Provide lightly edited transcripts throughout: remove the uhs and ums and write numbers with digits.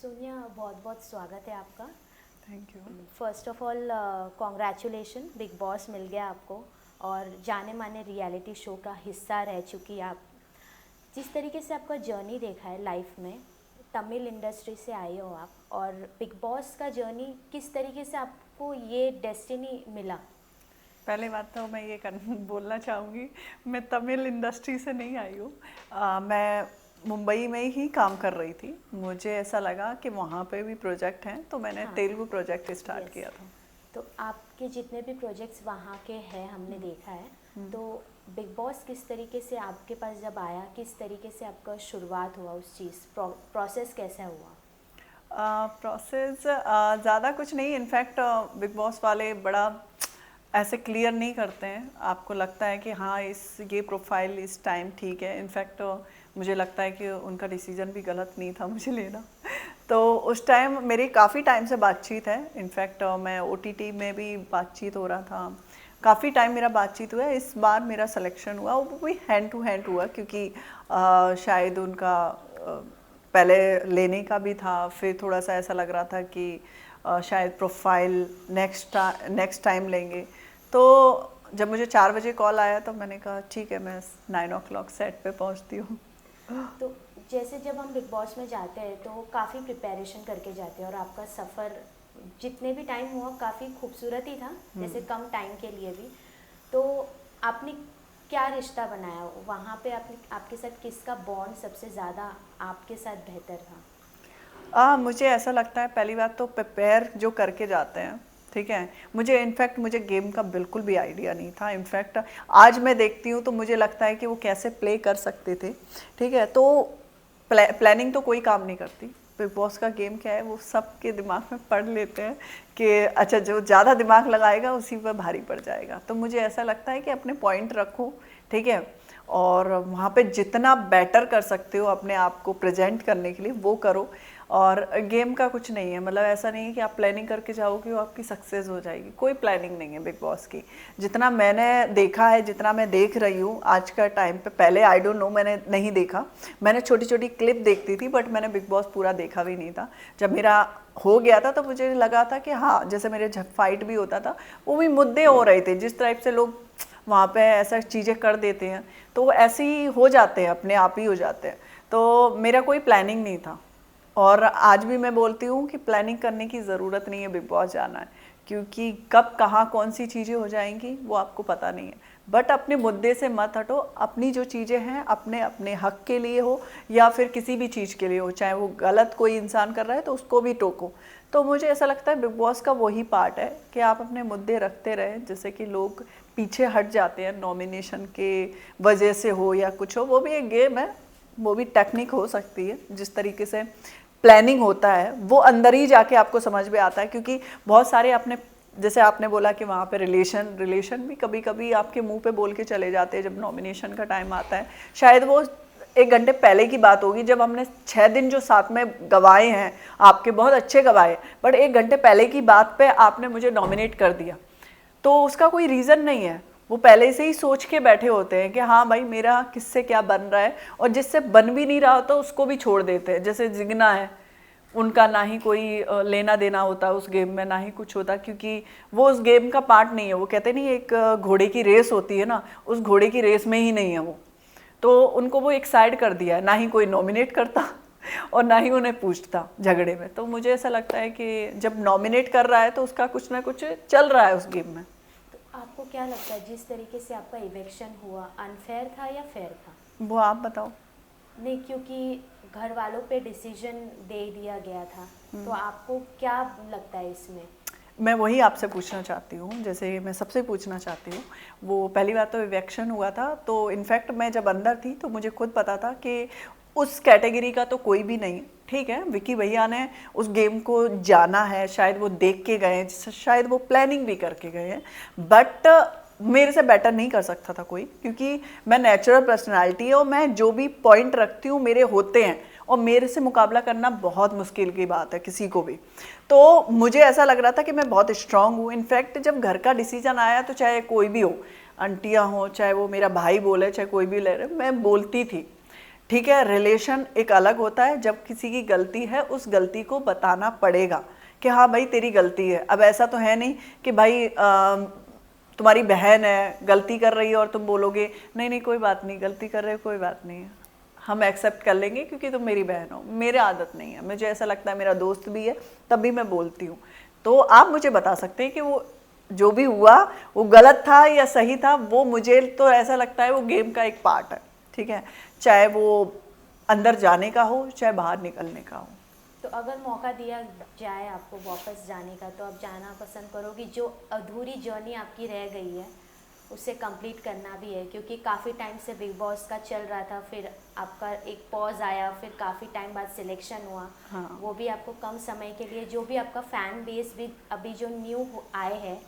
सोनिया, बहुत बहुत स्वागत है आपका। Thank you. First of all congratulation, Bigg Boss मिल गया आपको और जाने माने रियलिटी शो का हिस्सा रह चुकी आप। जिस तरीके से आपका जर्नी देखा है लाइफ में, तमिल इंडस्ट्री से आए हो आप, और बिग बॉस का जर्नी किस तरीके से आपको ये डेस्टिनी मिला? पहले बात तो मैं ये बोलना चाहूँगी, मैं तमिल इंडस्ट्री से नहीं आई हूँ। मैं मुंबई में ही काम कर रही थी। मुझे ऐसा लगा कि वहाँ पे भी प्रोजेक्ट हैं, तो मैंने हाँ। Telugu project start yes. किया था। तो आपके जितने भी प्रोजेक्ट्स वहाँ के हैं हमने देखा है, तो बिग बॉस किस तरीके से आपके पास जब आया, किस तरीके से आपका शुरुआत हुआ उस चीज़, प्रोसेस कैसा हुआ? प्रोसेस ज़्यादा कुछ नहीं। इनफैक्ट बिग बॉस वाले बड़ा ऐसे क्लियर नहीं करते हैं। आपको लगता है कि हाँ ये प्रोफाइल इस टाइम ठीक है। इनफैक्ट मुझे लगता है कि उनका डिसीजन भी गलत नहीं था मुझे लेना। तो उस टाइम मेरी काफ़ी टाइम से बातचीत है। इनफैक्ट मैं ओटीटी में भी बातचीत हो रहा था, काफ़ी टाइम मेरा बातचीत हुआ है। इस बार मेरा सिलेक्शन हुआ, वो भी हैंड टू हैंड हुआ, क्योंकि शायद उनका पहले लेने का भी था। फिर थोड़ा सा ऐसा लग रहा था कि शायद प्रोफाइल नेक्स्ट टाइम लेंगे। तो जब मुझे 4 बजे कॉल आया तो मैंने कहा ठीक है, मैं 9 o'clock सेट पे पहुंचती हूँ। तो जैसे जब हम बिग बॉस में जाते हैं तो काफ़ी प्रिपरेशन करके जाते हैं, और आपका सफ़र जितने भी टाइम हुआ काफ़ी खूबसूरत ही था, जैसे कम टाइम के लिए भी। तो आपने क्या रिश्ता बनाया वहाँ पे? आपने आपके साथ किसका बॉन्ड सबसे ज़्यादा आपके साथ बेहतर था? मुझे ऐसा लगता है, पहली बात तो प्रिपेयर जो करके जाते हैं, ठीक है। मुझे गेम का बिल्कुल भी आइडिया नहीं था। इनफैक्ट आज मैं देखती हूँ तो मुझे लगता है कि वो कैसे प्ले कर सकते थे, ठीक है। तो प्लानिंग तो कोई काम नहीं करती। बिग बॉस का गेम क्या है, वो सबके दिमाग में पढ़ लेते हैं कि अच्छा जो ज़्यादा दिमाग लगाएगा उसी पर भारी पड़ जाएगा। तो मुझे ऐसा लगता है कि अपने पॉइंट रखो, ठीक है, और वहाँ पे जितना बेटर कर सकते हो अपने आप को प्रेजेंट करने के लिए वो करो। और गेम का कुछ नहीं है, मतलब ऐसा नहीं है कि आप प्लानिंग करके जाओगे वो आपकी सक्सेस हो जाएगी। कोई प्लानिंग नहीं है बिग बॉस की। जितना मैंने देखा है, जितना मैं देख रही हूँ आज का टाइम पे, पहले आई डोंट नो, मैंने नहीं देखा। मैंने छोटी छोटी क्लिप देखती थी, बट मैंने बिग बॉस पूरा देखा भी नहीं था। जब मेरा हो गया था तो मुझे लगा था कि हाँ, जैसे मेरे जब फाइट भी होता था वो भी मुद्दे हो रहे थे। जिस टाइप से लोग वहाँ पे ऐसा चीज़ें कर देते हैं तो वो ऐसे ही हो जाते हैं, अपने आप ही हो जाते हैं। तो मेरा कोई प्लानिंग नहीं था। और आज भी मैं बोलती हूँ कि प्लानिंग करने की ज़रूरत नहीं है बिग बॉस जाना है, क्योंकि कब कहाँ कौन सी चीज़ें हो जाएंगी वो आपको पता नहीं है। बट अपने मुद्दे से मत हटो। अपनी जो चीज़ें हैं अपने अपने हक के लिए हो या फिर किसी भी चीज़ के लिए हो, चाहे वो गलत कोई इंसान कर रहा है तो उसको भी टोको। तो मुझे ऐसा लगता है बिग बॉस का वही पार्ट है कि आप अपने मुद्दे रखते रहें। जैसे कि लोग पीछे हट जाते हैं नॉमिनेशन के वजह से हो या कुछ हो, वो भी एक गेम है, वो भी टेक्निक हो सकती है। जिस तरीके से प्लानिंग होता है वो अंदर ही जाके आपको समझ में आता है। क्योंकि बहुत सारे अपने, जैसे आपने बोला कि वहाँ पे रिलेशन भी कभी कभी आपके मुंह पे बोल के चले जाते हैं जब नॉमिनेशन का टाइम आता है। शायद वो 1 घंटे पहले की बात होगी, जब हमने 6 दिन जो साथ में गवाए हैं, आपके बहुत अच्छे गवाए, बट 1 घंटे पहले की बात पे आपने मुझे नॉमिनेट कर दिया। तो उसका कोई रीज़न नहीं है। वो पहले से ही सोच के बैठे होते हैं कि हाँ भाई मेरा किससे क्या बन रहा है, और जिससे बन भी नहीं रहा होता उसको भी छोड़ देते हैं। जैसे जिगना है, उनका ना ही कोई लेना देना होता उस गेम में, ना ही कुछ होता, क्योंकि वो उस गेम का पार्ट नहीं है। वो कहते नहीं, एक घोड़े की रेस होती है ना, उस घोड़े की रेस में ही नहीं है वो। तो उनको वो एक साइड कर दिया है, ना ही कोई नॉमिनेट करता और ना ही उन्हें पूछता झगड़े में। तो मुझे ऐसा लगता है कि जब नॉमिनेट कर रहा है तो उसका कुछ ना कुछ चल रहा है उस गेम में। तो आपको क्या लगता है जिस तरीके से आपका इवेक्शन हुआ, अनफेयर था या फेयर था? वो आप बताओ। नहीं, क्योंकि घर वालों पे डिसीजन दे दिया गया था, तो आपको क्या लगता है इसमें? मैं वही आपसे पूछना चाहती हूँ, जैसे मैं सबसे पूछना चाहती हूँ। वो पहली बात तो इवेक्शन हुआ था, तो इनफैक्ट मैं जब अंदर थी तो मुझे खुद पता था कि उस कैटेगरी का तो कोई भी नहीं, ठीक है। विकी भैया ने उस गेम को जाना है, शायद वो देख के गए हैं, शायद वो प्लानिंग भी करके गए हैं, बट मेरे से बेटर नहीं कर सकता था कोई, क्योंकि मैं नेचुरल पर्सनालिटी है और मैं जो भी पॉइंट रखती हूँ मेरे होते हैं, और मेरे से मुकाबला करना बहुत मुश्किल की बात है किसी को भी। तो मुझे ऐसा लग रहा था कि मैं बहुत स्ट्रांग हूँ। इनफैक्ट जब घर का डिसीजन आया तो चाहे कोई भी हो, आंटियाँ हो, चाहे वो मेरा भाई बोले, चाहे कोई भी ले रहे, मैं बोलती थी, ठीक है, रिलेशन एक अलग होता है, जब किसी की गलती है उस गलती को बताना पड़ेगा कि हाँ भाई तेरी गलती है। अब ऐसा तो है नहीं कि भाई तुम्हारी बहन है, गलती कर रही है और तुम बोलोगे नहीं नहीं कोई बात नहीं, गलती कर रहे हो कोई बात नहीं है, हम एक्सेप्ट कर लेंगे क्योंकि तुम मेरी बहन हो। मेरे आदत नहीं है, मुझे ऐसा लगता है, मेरा दोस्त भी है तब भी मैं बोलती हूँ। तो आप मुझे बता सकते हैं कि वो जो भी हुआ वो गलत था या सही था, वो मुझे तो ऐसा लगता है वो गेम का एक पार्ट है, ठीक है, चाहे वो अंदर जाने का हो चाहे बाहर निकलने का हो। तो अगर मौका दिया जाए आपको वापस जाने का, तो आप जाना पसंद करोगी? जो अधूरी जर्नी आपकी रह गई है उसे कंप्लीट करना भी है, क्योंकि काफ़ी टाइम से बिग बॉस का चल रहा था, फिर आपका एक पॉज आया, फिर काफ़ी टाइम बाद सिलेक्शन हुआ। हाँ। वो भी आपको कम समय के लिए, जो भी आपका फ़ैन बेस भी अभी जो न्यू आए हैं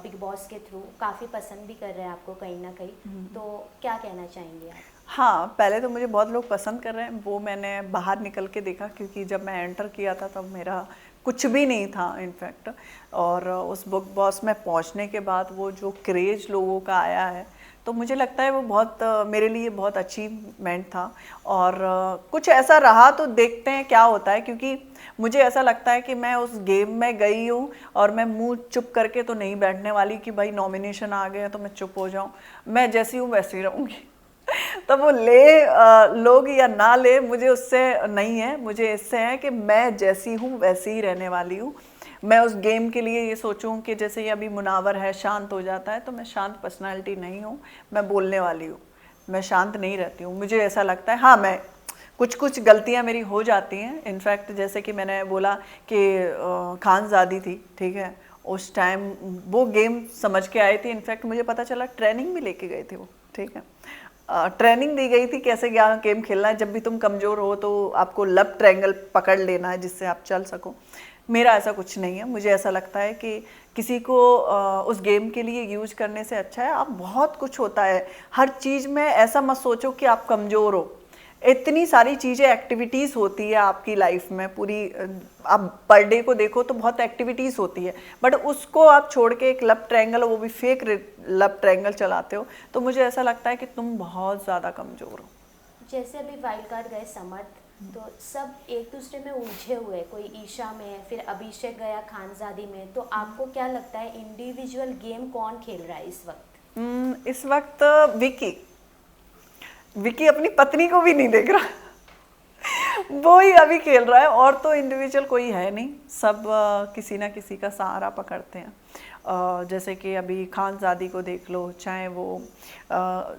बिग बॉस के थ्रू, काफ़ी पसंद भी कर रहे हैं आपको कहीं ना कहीं। तो क्या कहना चाहेंगे आप? हाँ, पहले तो मुझे बहुत लोग पसंद कर रहे हैं, वो मैंने बाहर निकल के देखा, क्योंकि जब मैं एंटर किया था तब मेरा कुछ भी नहीं था इनफैक्ट। और उस बिग बॉस में पहुंचने के बाद वो जो क्रेज लोगों का आया है, तो मुझे लगता है वो बहुत मेरे लिए बहुत अचीवमेंट था। और कुछ ऐसा रहा तो देखते हैं क्या होता है, क्योंकि मुझे ऐसा लगता है कि मैं उस गेम में गई हूँ और मैं मुंह चुप करके तो नहीं बैठने वाली कि भाई नॉमिनेशन आ गया तो मैं चुप हो जाऊँ। मैं जैसी हूँ वैसी रहूँगी। तो वो लोग या ना ले, मुझे उससे नहीं है, मुझे इससे है कि मैं जैसी हूँ वैसी ही रहने वाली हूँ। मैं उस गेम के लिए ये सोचूं कि जैसे ये अभी मुनावर है शांत हो जाता है, तो मैं शांत पर्सनालिटी नहीं हूँ, मैं बोलने वाली हूँ, मैं शांत नहीं रहती हूँ। मुझे ऐसा लगता है हाँ, मैं कुछ गलतियाँ मेरी हो जाती हैं। इनफैक्ट जैसे कि मैंने बोला कि खानज़ादी थी, ठीक है, उस टाइम वो गेम समझ के आए थे। इनफैक्ट मुझे पता चला ट्रेनिंग भी लेके गए थे वो, ठीक है, ट्रेनिंग दी गई थी कैसे क्या गेम खेलना है। जब भी तुम कमज़ोर हो तो आपको लब ट्रायंगल पकड़ लेना है जिससे आप चल सको। मेरा ऐसा कुछ नहीं है। मुझे ऐसा लगता है कि किसी को उस गेम के लिए यूज करने से अच्छा है आप, बहुत कुछ होता है हर चीज़ में। ऐसा मत सोचो कि आप कमज़ोर हो, इतनी सारी चीज़ें एक्टिविटीज़ होती है आपकी लाइफ में पूरी। आप पर डे को देखो तो बहुत एक्टिविटीज़ होती है, बट उसको आप छोड़ के एक लब ट्रायंगल, वो भी फेक लब ट्रायंगल चलाते हो, तो मुझे ऐसा लगता है कि तुम बहुत ज़्यादा कमज़ोर हो। जैसे अभी वाइल्ड कार्ड गए समर्थ, तो सब एक दूसरे में उलझे हुए, कोई ईशा में, फिर अभिषेक गया खानजादी में। तो आपको क्या लगता है इंडिविजुअल गेम कौन खेल रहा है इस वक्त? इस वक्त विकी अपनी पत्नी को भी नहीं देख रहा। वो ही अभी खेल रहा है, और तो इंडिविजुअल कोई है नहीं, सब किसी ना किसी का सहारा पकड़ते हैं। जैसे कि अभी खानजादी को देख लो, चाहे वो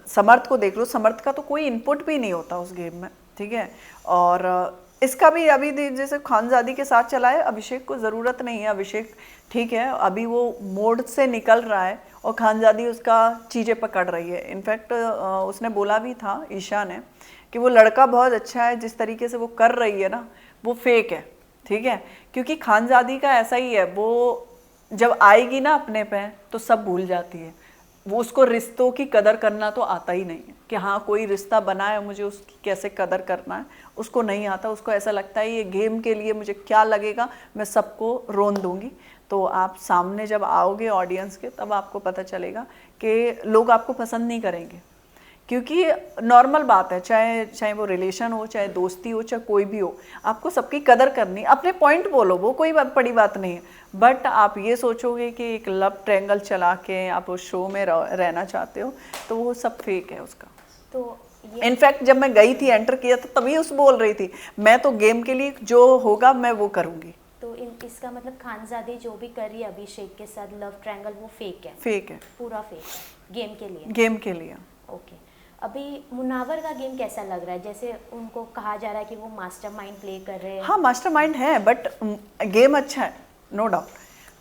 समर्थ को देख लो, समर्थ का तो कोई इनपुट भी नहीं होता उस गेम में, ठीक है। और इसका भी अभी जैसे खानजादी के साथ चला है, अभिषेक को ज़रूरत नहीं है। अभिषेक ठीक है, अभी वो मोड से निकल रहा है और खानजादी उसका चीज़ें पकड़ रही है। इनफैक्ट उसने बोला भी था, ईशा ने, कि वो लड़का बहुत अच्छा है, जिस तरीके से वो कर रही है ना वो फेक है, ठीक है। क्योंकि खानजादी का ऐसा ही है, वो जब आएगी ना अपने पे तो सब भूल जाती है। वो, उसको रिश्तों की कदर करना तो आता ही नहीं है कि हाँ कोई रिश्ता बना है मुझे उसकी कैसे कदर करना है, उसको नहीं आता। उसको ऐसा लगता है ये गेम के लिए मुझे क्या लगेगा, मैं सबको रोन दूंगी। तो आप सामने जब आओगे ऑडियंस के, तब आपको पता चलेगा कि लोग आपको पसंद नहीं करेंगे। क्योंकि नॉर्मल बात है, चाहे वो रिलेशन हो, चाहे दोस्ती हो, चाहे कोई भी हो, आपको सबकी कदर करनी। अपने पॉइंट बोलो, वो कोई बड़ी बात नहीं है। बट आप ये सोचोगे कि एक लव ट्रायंगल चला के आप उस शो में रहना चाहते हो, तो वो सब फेक है उसका। तो इनफैक्ट जब मैं गई थी, एंटर किया था, तभी उस बोल रही थी मैं तो गेम के लिए जो होगा मैं वो करूँगी। तो इसका मतलब खानजादी जो भी कर रही है अभिषेक के साथ लव ट्रायंगल, वो फेक है? फेक है, पूरा फेक है गेम के लिए? गेम के लिए। ओके। अभी मुनावर का गेम कैसा लग रहा है? जैसे उनको कहा जा रहा है कि वो मास्टरमाइंड प्ले कर रहे हैं। हाँ, मास्टरमाइंड है, बट गेम अच्छा है, नो डाउट।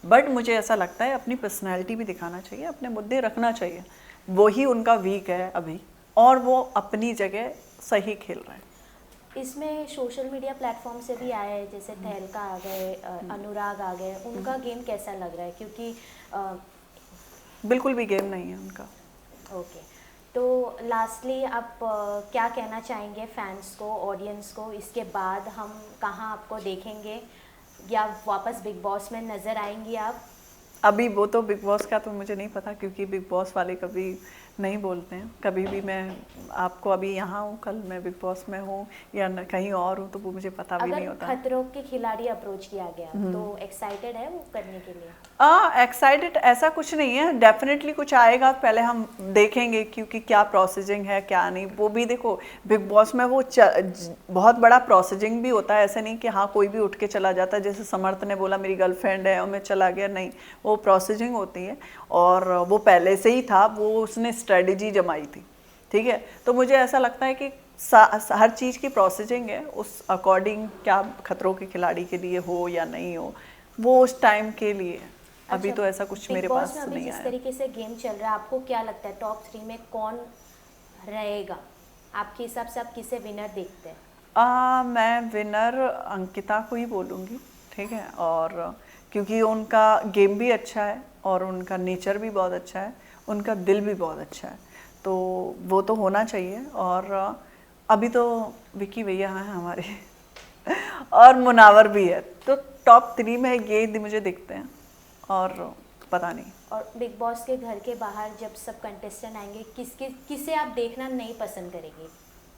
बट मुझे ऐसा लगता है अपनी पर्सनैलिटी भी दिखाना चाहिए, अपने मुद्दे रखना चाहिए। वही उनका वीक है अभी, और वो अपनी जगह सही खेल रहे हैं। इसमें सोशल मीडिया प्लेटफॉर्म से भी आए हैं, जैसे तहलका आ गए, अनुराग आ गए, उनका गेम कैसा लग रहा है? क्योंकि बिल्कुल भी गेम नहीं है उनका। ओके। तो लास्टली आप क्या कहना चाहेंगे फैंस को, ऑडियंस को? इसके बाद हम कहाँ आपको देखेंगे, या वापस बिग बॉस में नज़र आएंगी आप? अभी वो तो बिग बॉस का तो मुझे नहीं पता, क्योंकि बिग बॉस वाले कभी नहीं बोलते हैं कभी भी। मैं आपको अभी यहाँ हूँ, कल मैं बिग बॉस में हूँ या कहीं और हूँ तो वो मुझे पता भी नहीं अगर होता। खतरों के खिलाड़ी अप्रोच किया गया तो एक्साइटेड है वो करने के लिए? एक्साइटेड ऐसा कुछ नहीं है, डेफिनेटली कुछ आएगा, पहले हम देखेंगे क्योंकि क्या प्रोसेसिंग है क्या नहीं। वो भी देखो बिग बॉस में वो बहुत बड़ा प्रोसेसिंग भी होता है, ऐसे नहीं कि हाँ कोई भी उठ के चला जाता है जैसे समर्थ ने बोला मेरी गर्लफ्रेंड है और मैं चला गया, नहीं, वो प्रोसेसिंग होती है और वो पहले से ही था, वो उसने स्ट्रेटजी जमाई थी, ठीक है। तो मुझे ऐसा लगता है कि हर चीज़ की प्रोसेसिंग है, उस अकॉर्डिंग क्या खतरों के खिलाड़ी के लिए हो या नहीं हो वो उस टाइम के लिए है। अभी तो ऐसा कुछ बिग मेरे बॉस पास में अभी नहीं जिस आया। तरीके से गेम चल रहा है, आपको क्या लगता है टॉप 3 में कौन रहेगा? आपके हिसाब से आप किसे विनर देखते हैं? मैं विनर अंकिता को ही बोलूँगी, ठीक है। और क्योंकि उनका गेम भी अच्छा है और उनका नेचर भी बहुत अच्छा है, उनका दिल भी बहुत अच्छा है, तो वो तो होना चाहिए। और अभी तो विकी भैया हैं हमारे और मुनावर भी है, तो टॉप 3 में ये मुझे दिखते हैं और पता नहीं। और बिग बॉस के घर के बाहर जब सब कंटेस्टेंट आएंगे, किसे आप देखना नहीं पसंद करेंगे,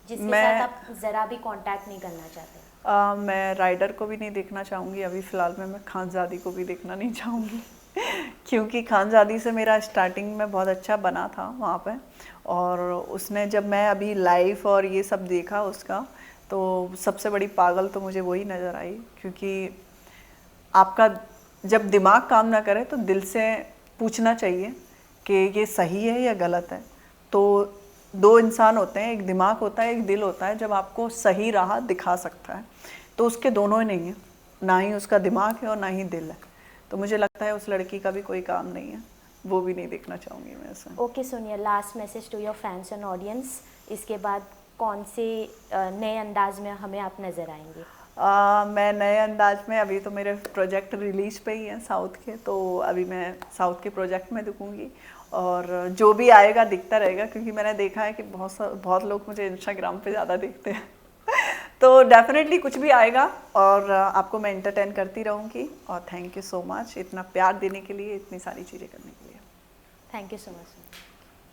जिसके साथ मैं आप ज़रा भी कांटेक्ट नहीं करना चाहते? मैं राइडर को भी नहीं देखना चाहूँगी अभी फ़िलहाल में, मैं खानज़ादी को भी देखना नहीं चाहूँगी क्योंकि खानज़ादी से मेरा स्टार्टिंग में बहुत अच्छा बना था वहाँ पे, और उसने जब मैं अभी लाइव और ये सब देखा उसका, तो सबसे बड़ी पागल तो मुझे वही नज़र आई। क्योंकि आपका जब दिमाग काम ना करे तो दिल से पूछना चाहिए कि ये सही है या गलत है। तो दो इंसान होते हैं, एक दिमाग होता है एक दिल होता है, जब आपको सही राह दिखा सकता है, तो उसके दोनों ही नहीं है, ना ही उसका दिमाग है और ना ही दिल है। तो मुझे लगता है उस लड़की का भी कोई काम नहीं है, वो भी नहीं देखना चाहूँगी मैं ऐसा। Okay Sonia, last message to your fans and audience, इसके बाद कौन से नए अंदाज में हमें आप नज़र आएंगे? मैं नए अंदाज में, अभी तो मेरे प्रोजेक्ट रिलीज पे ही हैं साउथ के, तो अभी मैं साउथ के प्रोजेक्ट में दिखूंगी और जो भी आएगा दिखता रहेगा, क्योंकि मैंने देखा है कि बहुत लोग मुझे इंस्टाग्राम पे ज़्यादा देखते हैं तो डेफिनेटली कुछ भी आएगा और आपको मैं एंटरटेन करती रहूँगी। और थैंक यू सो मच इतना प्यार देने के लिए, इतनी सारी चीज़ें करने के लिए। Thank you so much.